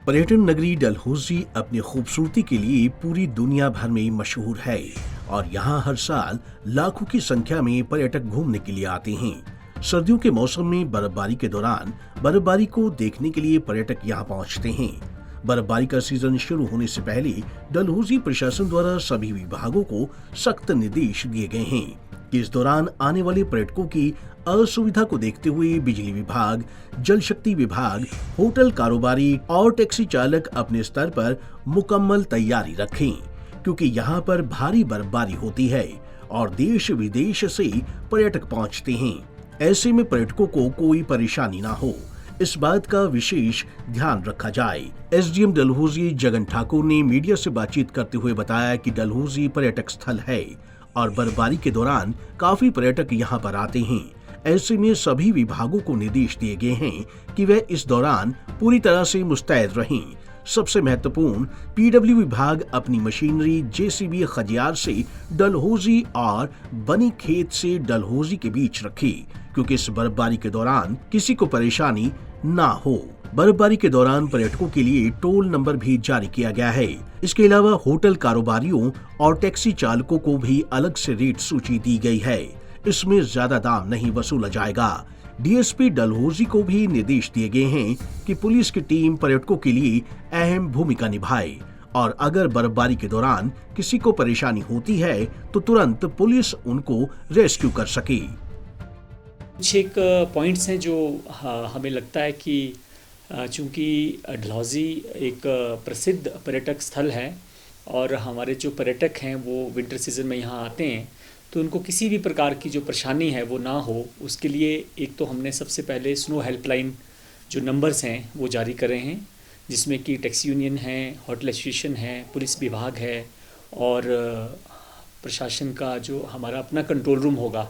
पर्यटन नगरी डलहौजी अपनी खूबसूरती के लिए पूरी दुनिया भर में मशहूर है और यहाँ हर साल लाखों की संख्या में पर्यटक घूमने के लिए आते हैं। सर्दियों के मौसम में बर्फबारी के दौरान बर्फबारी को देखने के लिए पर्यटक यहाँ पहुँचते हैं। बर्फबारी का सीजन शुरू होने से पहले डलहौजी प्रशासन द्वारा सभी विभागों को सख्त निर्देश दिए गए हैं कि इस दौरान आने वाले पर्यटकों की असुविधा को देखते हुए बिजली विभाग, जल शक्ति विभाग, होटल कारोबारी और टैक्सी चालक अपने स्तर पर मुकम्मल तैयारी रखें, क्योंकि यहाँ पर भारी बर्फबारी होती है और देश विदेश से पर्यटक पहुँचते हैं। ऐसे में पर्यटकों को कोई परेशानी ना हो, इस बात का विशेष ध्यान रखा जाए। एसडीएम डलहौजी जगन ठाकुर ने मीडिया से बातचीत करते हुए बताया कि डलहौजी पर्यटक स्थल है और बर्फबारी के दौरान काफी पर्यटक यहाँ पर आते हैं। ऐसे में सभी विभागों को निर्देश दिए गए हैं कि वे इस दौरान पूरी तरह से मुस्तैद रहें। सबसे महत्वपूर्ण, पीडब्ल्यू विभाग अपनी मशीनरी जेसीबी खजियार से डलहौजी और बनी खेत से डलहौजी के बीच रखे, क्योंकि इस बर्फबारी के दौरान किसी को परेशानी ना हो। बर्फबारी के दौरान पर्यटकों के लिए टोल नंबर भी जारी किया गया है। इसके अलावा होटल कारोबारियों और टैक्सी चालकों को भी अलग से रेट सूची दी गई है। इसमें ज्यादा दाम नहीं वसूला जाएगा। डीएसपी डलहौजी को भी निर्देश दिए गए हैं कि पुलिस की टीम पर्यटकों के लिए अहम भूमिका निभाए और अगर बर्फबारी के दौरान किसी को परेशानी होती है तो तुरंत पुलिस उनको रेस्क्यू कर सके। कुछ एक पॉइंट्स हैं जो हमें लगता है कि चूँकि डलहौजी एक प्रसिद्ध पर्यटक स्थल है और हमारे जो पर्यटक हैं वो विंटर सीज़न में यहाँ आते हैं, तो उनको किसी भी प्रकार की जो परेशानी है वो ना हो, उसके लिए एक तो हमने सबसे पहले स्नो हेल्पलाइन जो नंबर्स हैं वो जारी करे हैं, जिसमें कि टैक्सी यूनियन है, होटल एसोसिएशन है, पुलिस विभाग है और प्रशासन का जो हमारा अपना कंट्रोल रूम होगा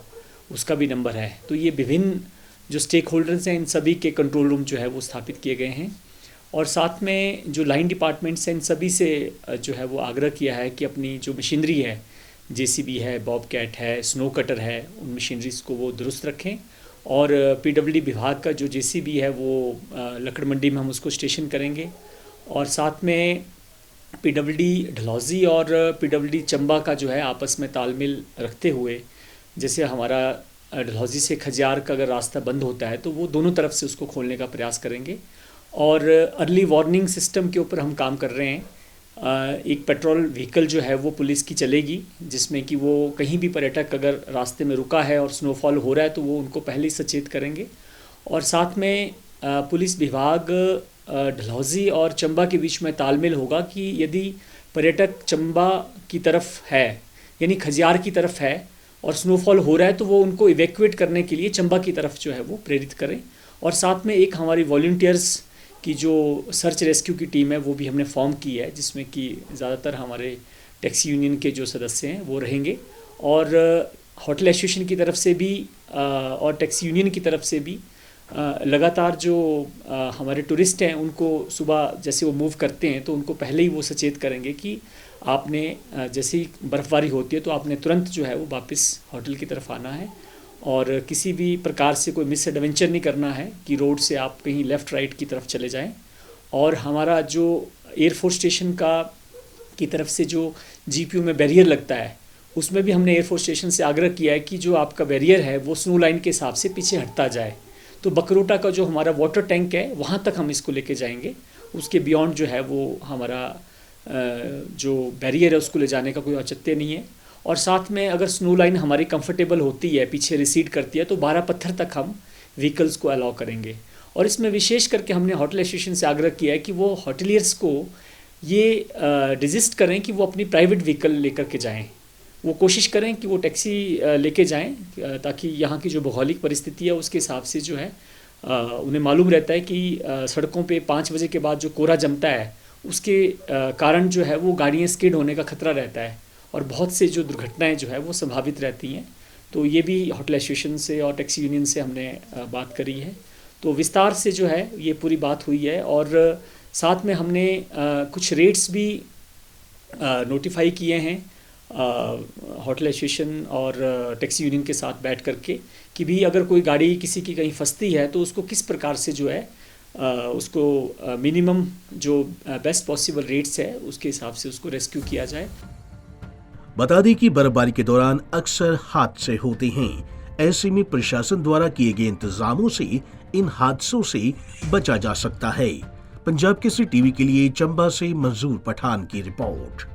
उसका भी नंबर है। तो ये विभिन्न जो स्टेक होल्डर्स हैं इन सभी के कंट्रोल रूम जो है वो स्थापित किए गए हैं और साथ में जो लाइन डिपार्टमेंट्स हैं इन सभी से जो है वो आग्रह किया है कि अपनी जो मशीनरी है, जेसीबी है, बॉबकैट है, स्नो कटर है, उन मशीनरीज को वो दुरुस्त रखें और पीडब्ल्यूडी विभाग का जो जेसीबी है वो लकड़ मंडी में हम उसको स्टेशन करेंगे और साथ में पीडब्ल्यूडी डलहौजी और पीडब्ल्यूडी चंबा का जो है आपस में तालमेल रखते हुए, जैसे हमारा डलहौजी से खजियार का अगर रास्ता बंद होता है तो वो दोनों तरफ से उसको खोलने का प्रयास करेंगे और अर्ली वार्निंग सिस्टम के ऊपर हम काम कर रहे हैं। एक पेट्रोल व्हीकल जो है वो पुलिस की चलेगी, जिसमें कि वो कहीं भी पर्यटक अगर रास्ते में रुका है और स्नोफॉल हो रहा है तो वो उनको पहले ही सचेत करेंगे और साथ में पुलिस विभाग डलहौजी और चंबा के बीच में तालमेल होगा कि यदि पर्यटक चंबा की तरफ है यानी खजियार की तरफ है और स्नोफॉल हो रहा है तो वो उनको इवैक्यूएट करने के लिए चंबा की तरफ जो है वो प्रेरित करें और साथ में एक हमारी वॉलंटियर्स की जो सर्च रेस्क्यू की टीम है वो भी हमने फॉर्म की है, जिसमें कि ज़्यादातर हमारे टैक्सी यूनियन के जो सदस्य हैं वो रहेंगे और होटल एसोसिएशन की तरफ से भी और टैक्सी यूनियन की तरफ से भी लगातार जो हमारे टूरिस्ट हैं उनको सुबह जैसे वो मूव करते हैं तो उनको पहले ही वो सचेत करेंगे कि आपने जैसे ही बर्फ़बारी होती है तो आपने तुरंत जो है वो वापस होटल की तरफ आना है और किसी भी प्रकार से कोई मिस एडवेंचर नहीं करना है कि रोड से आप कहीं लेफ़्ट राइट की तरफ चले जाएं। और हमारा जो एयरफोर्स स्टेशन की तरफ से जो जीपीयू में बैरियर लगता है उसमें भी हमने एयरफोर्स स्टेशन से आग्रह किया है कि जो आपका बैरियर है वो स्नो लाइन के हिसाब से पीछे हटता जाए। तो बकरोटा का जो हमारा वाटर टैंक है वहाँ तक हम इसको लेके जाएंगे, उसके बियॉन्ड जो है वो हमारा जो बैरियर है उसको ले जाने का कोई औचित्य नहीं है। और साथ में अगर स्नो लाइन हमारी कंफर्टेबल होती है, पीछे रिसीड करती है तो 12 पत्थर तक हम व्हीकल्स को अलाउ करेंगे। और इसमें विशेष करके हमने होटल एसोसिएशन से आग्रह किया है कि वो होटलियर्स को ये डिजिस्ट करें कि वो अपनी प्राइवेट व्हीकल लेकर के जाएं, वो कोशिश करें कि वो टैक्सी लेके जाएं, ताकि यहाँ की जो भौगोलिक परिस्थिति है उसके हिसाब से जो है उन्हें मालूम रहता है कि सड़कों पे 5 बजे के बाद जो कोहरा जमता है उसके कारण जो है वो गाड़ियाँ स्किड होने का खतरा रहता है और बहुत से जो दुर्घटनाएं जो है वो संभावित रहती हैं। तो ये भी होटल एसोसिएशन से और टैक्सी यूनियन से हमने बात करी है, तो विस्तार से जो है ये पूरी बात हुई है और साथ में हमने कुछ रेट्स भी नोटिफाई किए हैं होटल एसोसिएशन और टैक्सी यूनियन के साथ बैठ करके कि भी अगर कोई गाड़ी किसी की कहीं फंसती है तो उसको किस प्रकार से जो है उसको मिनिमम जो बेस्ट पॉसिबल रेट्स है उसके हिसाब से उसको रेस्क्यू किया जाए। बता दें कि बर्फबारी के दौरान अक्सर हादसे होते हैं। ऐसे में प्रशासन द्वारा किए गए इंतजामों से इन हादसों से बचा जा सकता है। पंजाब केसरी टीवी के लिए चंबा से मंजूर पठान की रिपोर्ट।